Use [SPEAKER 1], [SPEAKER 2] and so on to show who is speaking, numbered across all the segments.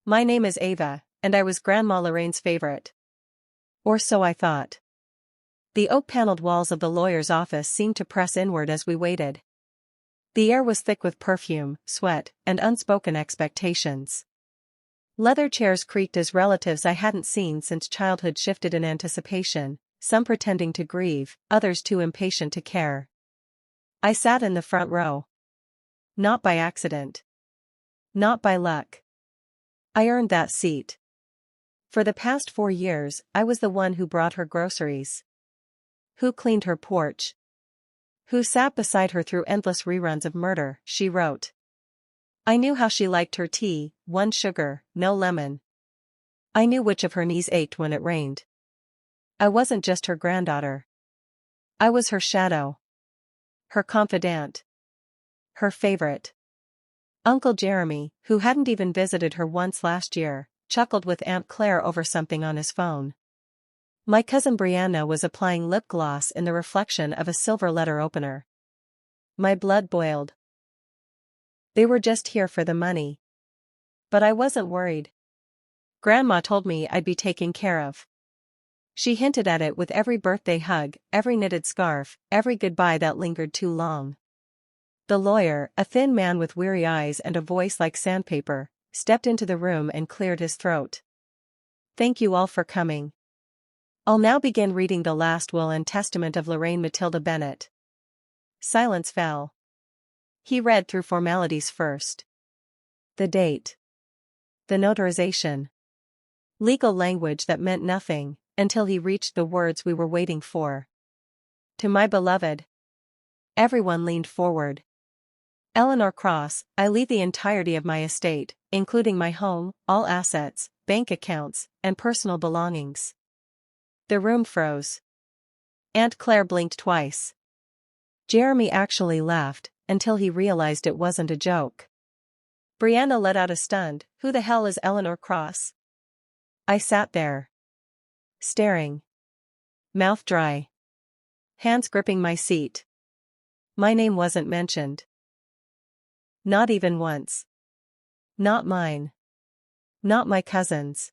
[SPEAKER 1] My name is Ava, and I was Grandma Lorraine's favorite. Or so I thought. The oak-paneled walls of the lawyer's office seemed to press inward as we waited. The air was thick with perfume, sweat, and unspoken expectations. Leather chairs creaked as relatives I hadn't seen since childhood shifted in anticipation, some pretending to grieve, others too impatient to care. I sat in the front row. Not by accident. Not by luck. I earned that seat. For the past 4 years, I was the one who brought her groceries. Who cleaned her porch. Who sat beside her through endless reruns of Murder, She Wrote. I knew how she liked her tea, 1 sugar, no lemon. I knew which of her knees ached when it rained. I wasn't just her granddaughter. I was her shadow. Her confidant. Her favorite. Uncle Jeremy, who hadn't even visited her once last year, chuckled with Aunt Claire over something on his phone. My cousin Brianna was applying lip gloss in the reflection of a silver letter opener. My blood boiled. They were just here for the money. But I wasn't worried. Grandma told me I'd be taken care of. She hinted at it with every birthday hug, every knitted scarf, every goodbye that lingered too long. The lawyer, a thin man with weary eyes and a voice like sandpaper, stepped into the room and cleared his throat. Thank you all for coming. I'll now begin reading the last will and testament of Lorraine Matilda Bennett. Silence fell. He read through formalities first. The date. The notarization. Legal language that meant nothing, until he reached the words we were waiting for. To my beloved. Everyone leaned forward. Eleanor Cross, I leave the entirety of my estate, including my home, all assets, bank accounts, and personal belongings. The room froze. Aunt Claire blinked twice. Jeremy actually laughed, until he realized it wasn't a joke. Brianna let out a stunned, "Who the hell is Eleanor Cross?" I sat there. Staring. Mouth dry. Hands gripping my seat. My name wasn't mentioned. Not even once. Not mine. Not my cousin's.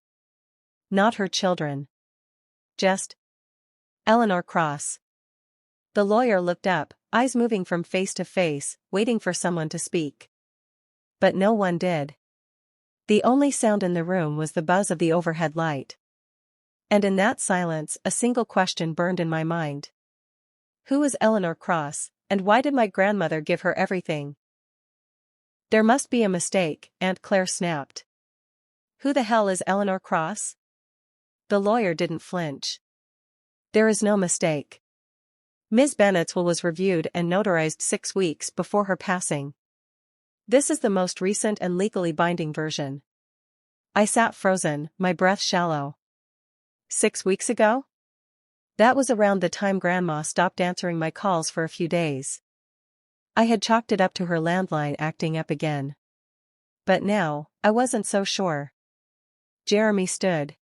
[SPEAKER 1] Not her children. Just Eleanor Cross. The lawyer looked up, eyes moving from face to face, waiting for someone to speak. But no one did. The only sound in the room was the buzz of the overhead light. And in that silence, a single question burned in my mind. Who is Eleanor Cross, and why did my grandmother give her everything? There must be a mistake, Aunt Claire snapped. Who the hell is Eleanor Cross? The lawyer didn't flinch. There is no mistake. Ms. Bennett's will was reviewed and notarized 6 weeks before her passing. This is the most recent and legally binding version. I sat frozen, my breath shallow. 6 weeks ago? That was around the time Grandma stopped answering my calls for a few days. I had chalked it up to her landline acting up again. But now, I wasn't so sure. Jeremy stood.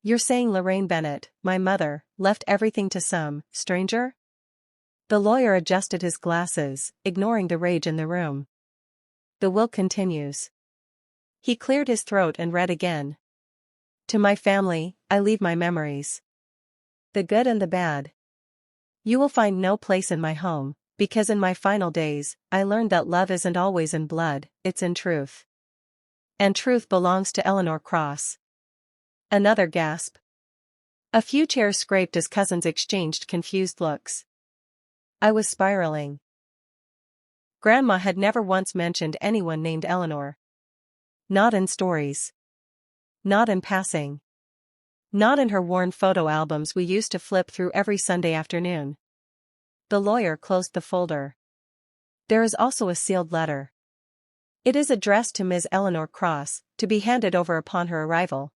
[SPEAKER 1] You're saying Lorraine Bennett, my mother, left everything to some stranger? The lawyer adjusted his glasses, ignoring the rage in the room. The will continues. He cleared his throat and read again. To my family, I leave my memories. The good and the bad. You will find no place in my home, because in my final days, I learned that love isn't always in blood, it's in truth. And truth belongs to Eleanor Cross. Another gasp. A few chairs scraped as cousins exchanged confused looks. I was spiraling. Grandma had never once mentioned anyone named Eleanor. Not in stories. Not in passing. Not in her worn photo albums we used to flip through every Sunday afternoon. The lawyer closed the folder. There is also a sealed letter. It is addressed to Ms. Eleanor Cross, to be handed over upon her arrival.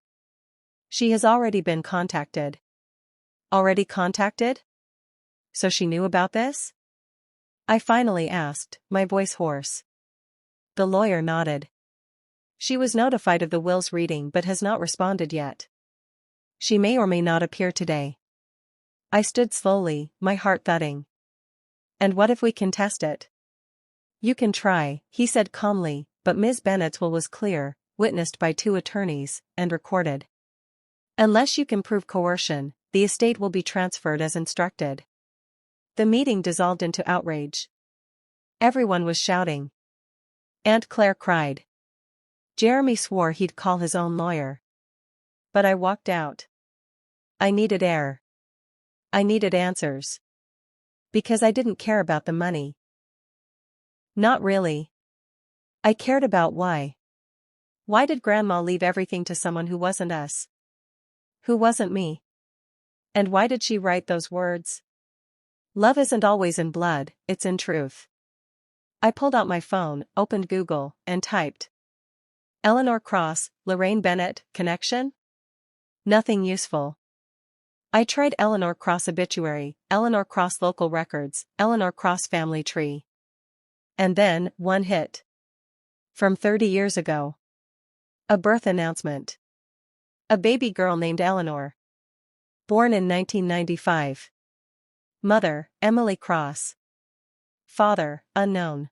[SPEAKER 1] She has already been contacted. Already contacted? So she knew about this? I finally asked, my voice hoarse. The lawyer nodded. She was notified of the will's reading but has not responded yet. She may or may not appear today. I stood slowly, my heart thudding. And what if we contest it? You can try, he said calmly, but Ms. Bennett's will was clear. witnessed by 2 attorneys, and recorded. Unless you can prove coercion, the estate will be transferred as instructed. The meeting dissolved into outrage. Everyone was shouting. Aunt Claire cried. Jeremy swore he'd call his own lawyer. But I walked out. I needed air. I needed answers. Because I didn't care about the money. Not really. I cared about why. Why did Grandma leave everything to someone who wasn't us? Who wasn't me? And why did she write those words? Love isn't always in blood, it's in truth. I pulled out my phone, opened Google, and typed. Eleanor Cross, Lorraine Bennett, connection? Nothing useful. I tried Eleanor Cross obituary, Eleanor Cross local records, Eleanor Cross family tree. And then, one hit. From 30 years ago. A birth announcement. A baby girl named Eleanor. Born in 1995. Mother, Emily Cross. Father, unknown.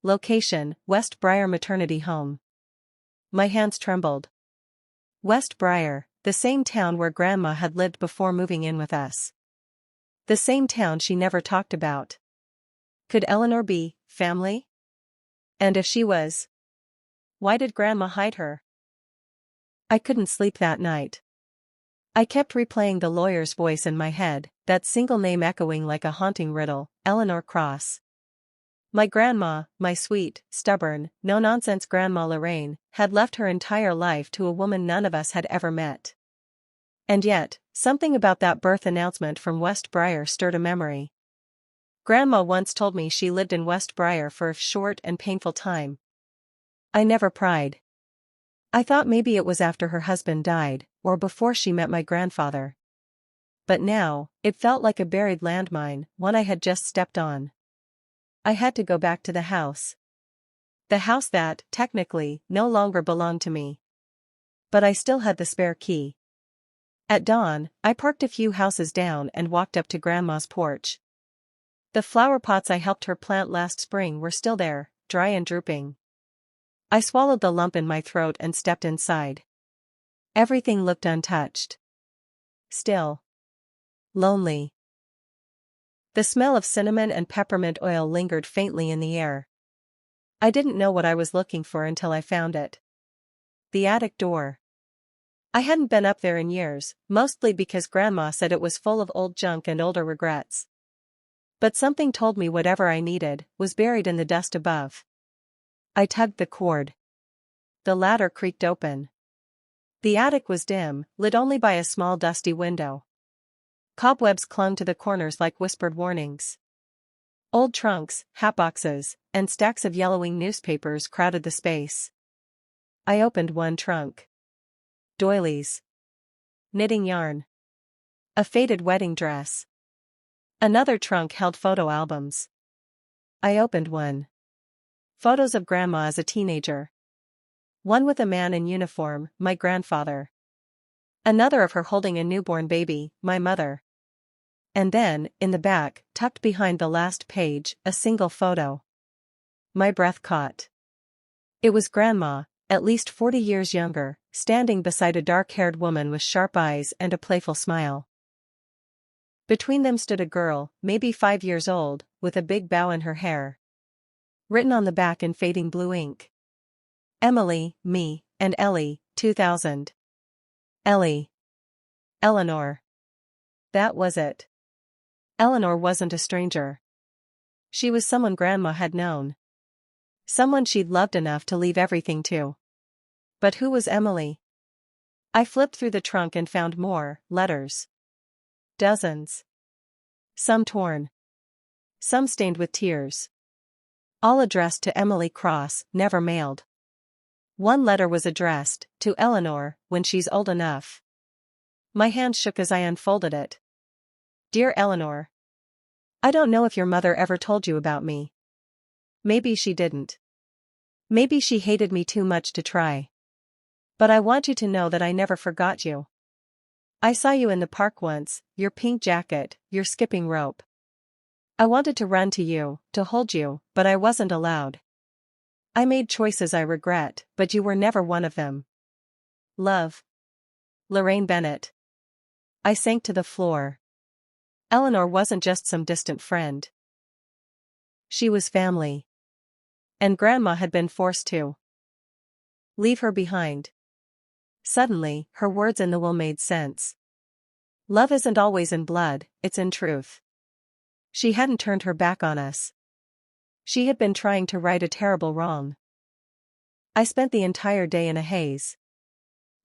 [SPEAKER 1] Location, West Briar Maternity Home. My hands trembled. West Briar, the same town where Grandma had lived before moving in with us. The same town she never talked about. Could Eleanor be family? And if she was, why did Grandma hide her? I couldn't sleep that night. I kept replaying the lawyer's voice in my head, that single name echoing like a haunting riddle, Eleanor Cross. My grandma, my sweet, stubborn, no-nonsense Grandma Lorraine, had left her entire life to a woman none of us had ever met. And yet, something about that birth announcement from West Briar stirred a memory. Grandma once told me she lived in West Briar for a short and painful time. I never pried. I thought maybe it was after her husband died, or before she met my grandfather. But now, it felt like a buried landmine, one I had just stepped on. I had to go back to the house. The house that, technically, no longer belonged to me. But I still had the spare key. At dawn, I parked a few houses down and walked up to Grandma's porch. The flower pots I helped her plant last spring were still there, dry and drooping. I swallowed the lump in my throat and stepped inside. Everything looked untouched. Still. Lonely. The smell of cinnamon and peppermint oil lingered faintly in the air. I didn't know what I was looking for until I found it. The attic door. I hadn't been up there in years, mostly because Grandma said it was full of old junk and older regrets. But something told me whatever I needed was buried in the dust above. I tugged the cord. The ladder creaked open. The attic was dim, lit only by a small dusty window. Cobwebs clung to the corners like whispered warnings. Old trunks, hatboxes, and stacks of yellowing newspapers crowded the space. I opened one trunk. Doilies. Knitting yarn. A faded wedding dress. Another trunk held photo albums. I opened one. Photos of Grandma as a teenager. One with a man in uniform, my grandfather. Another of her holding a newborn baby, my mother. And then, in the back, tucked behind the last page, a single photo. My breath caught. It was Grandma, at least 40 years younger, standing beside a dark-haired woman with sharp eyes and a playful smile. Between them stood a girl, maybe 5 years old, with a big bow in her hair. Written on the back in fading blue ink. Emily, me, and Ellie, 2000. Ellie. Eleanor. That was it. Eleanor wasn't a stranger. She was someone Grandma had known. Someone she'd loved enough to leave everything to. But who was Emily? I flipped through the trunk and found more letters. Dozens. Some torn. Some stained with tears. All addressed to Emily Cross, never mailed. One letter was addressed, to Eleanor, when she's old enough. My hand shook as I unfolded it. Dear Eleanor. I don't know if your mother ever told you about me. Maybe she didn't. Maybe she hated me too much to try. But I want you to know that I never forgot you. I saw you in the park once, your pink jacket, your skipping rope. I wanted to run to you, to hold you, but I wasn't allowed. I made choices I regret, but you were never one of them. Love. Lorraine Bennett. I sank to the floor. Eleanor wasn't just some distant friend. She was family. And Grandma had been forced to leave her behind. Suddenly, her words in the will made sense. Love isn't always in blood, it's in truth. She hadn't turned her back on us. She had been trying to right a terrible wrong. I spent the entire day in a haze.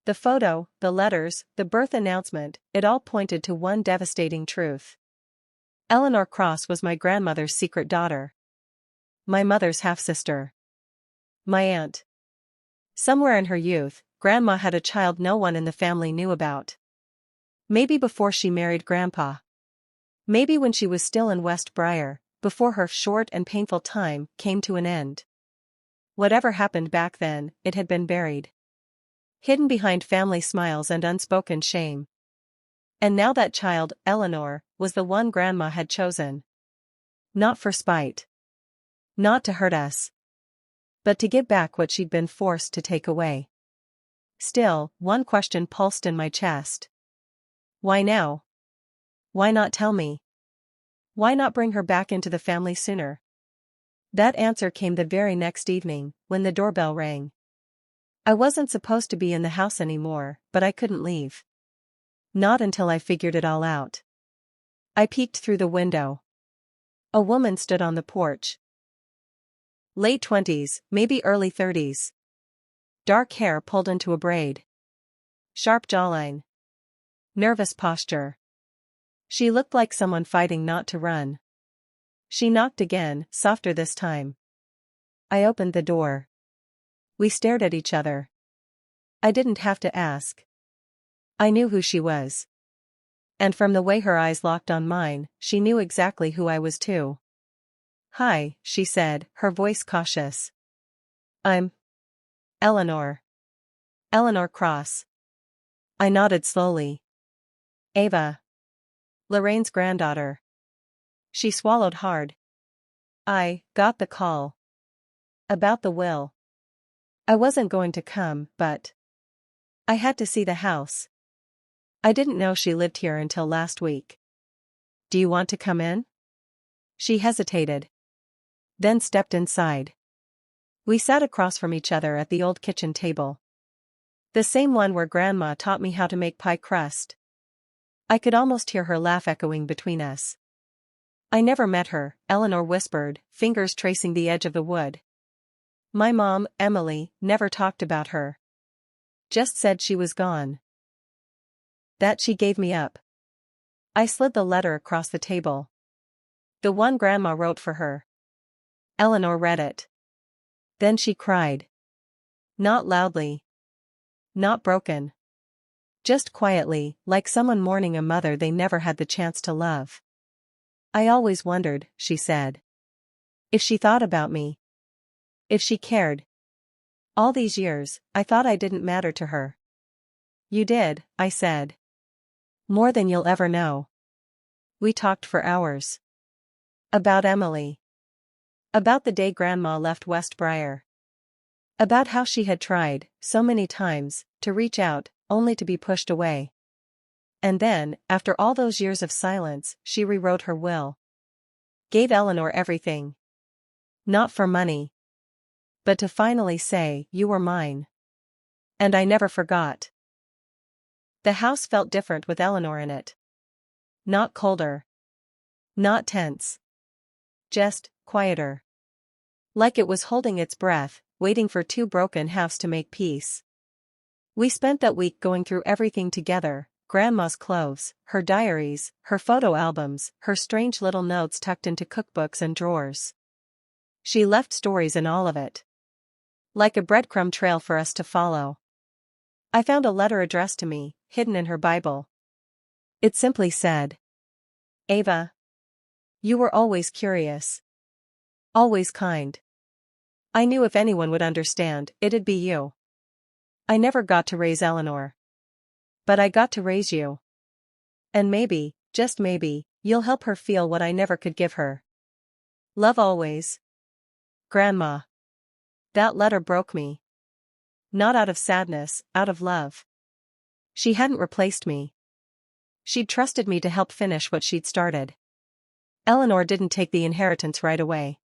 [SPEAKER 1] The photo, the letters, the birth announcement, it all pointed to one devastating truth. Eleanor Cross was my grandmother's secret daughter. My mother's half-sister. My aunt. Somewhere in her youth, Grandma had a child no one in the family knew about. Maybe before she married Grandpa. Maybe when she was still in West Briar, before her short and painful time came to an end. Whatever happened back then, it had been buried. Hidden behind family smiles and unspoken shame. And now that child, Eleanor, was the one Grandma had chosen. Not for spite. Not to hurt us. But to give back what she'd been forced to take away. Still, one question pulsed in my chest. Why now? Why not tell me? Why not bring her back into the family sooner? That answer came the very next evening, when the doorbell rang. I wasn't supposed to be in the house anymore, but I couldn't leave. Not until I figured it all out. I peeked through the window. A woman stood on the porch. Late 20s, maybe early 30s. Dark hair pulled into a braid. Sharp jawline. Nervous posture. She looked like someone fighting not to run. She knocked again, softer this time. I opened the door. We stared at each other. I didn't have to ask. I knew who she was. And from the way her eyes locked on mine, she knew exactly who I was too. Hi, she said, her voice cautious. I'm Eleanor. Eleanor Cross. I nodded slowly. Ava. Lorraine's granddaughter. She swallowed hard. I got the call. About the will. I wasn't going to come, but I had to see the house. I didn't know she lived here until last week. Do you want to come in? She hesitated. Then stepped inside. We sat across from each other at the old kitchen table. The same one where Grandma taught me how to make pie crust. I could almost hear her laugh echoing between us. I never met her, Eleanor whispered, fingers tracing the edge of the wood. My mom, Emily, never talked about her. Just said she was gone. That she gave me up. I slid the letter across the table. The one Grandma wrote for her. Eleanor read it. Then she cried. Not loudly. Not broken. Just quietly, like someone mourning a mother they never had the chance to love. I always wondered, she said. If she thought about me. If she cared. All these years, I thought I didn't matter to her. You did, I said. More than you'll ever know. We talked for hours. About Emily. About the day Grandma left West Briar. About how she had tried, so many times, to reach out, only to be pushed away. And then, after all those years of silence, she rewrote her will. Gave Eleanor everything. Not for money. But to finally say, you were mine. And I never forgot. The house felt different with Eleanor in it. Not colder. Not tense. Just quieter. Like it was holding its breath, waiting for two broken halves to make peace. We spent that week going through everything together, Grandma's clothes, her diaries, her photo albums, her strange little notes tucked into cookbooks and drawers. She left stories in all of it. Like a breadcrumb trail for us to follow. I found a letter addressed to me, hidden in her Bible. It simply said, Ava. You were always curious. Always kind. I knew if anyone would understand, it'd be you. I never got to raise Eleanor. But I got to raise you. And maybe, just maybe, you'll help her feel what I never could give her. Love always. Grandma. That letter broke me. Not out of sadness, out of love. She hadn't replaced me. She'd trusted me to help finish what she'd started. Eleanor didn't take the inheritance right away.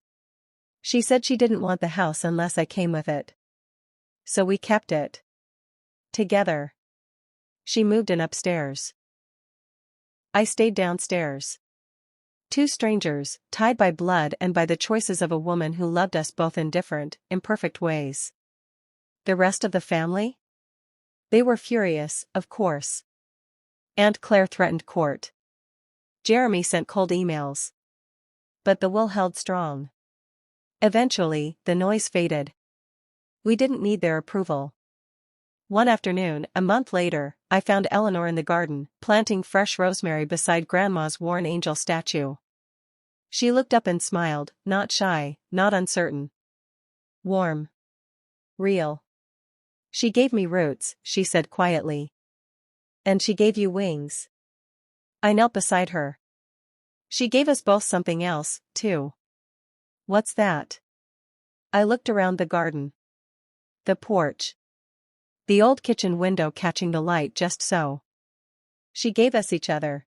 [SPEAKER 1] She said she didn't want the house unless I came with it. So we kept it. Together. She moved in upstairs. I stayed downstairs. Two strangers, tied by blood and by the choices of a woman who loved us both in different, imperfect ways. The rest of the family? They were furious, of course. Aunt Claire threatened court. Jeremy sent cold emails. But the will held strong. Eventually, the noise faded. We didn't need their approval. One afternoon, a month later, I found Eleanor in the garden, planting fresh rosemary beside Grandma's worn angel statue. She looked up and smiled, not shy, not uncertain. Warm. Real. She gave me roots, she said quietly. And she gave you wings. I knelt beside her. She gave us both something else, too. What's that? I looked around the garden. The porch. The old kitchen window catching the light just so. She gave us each other.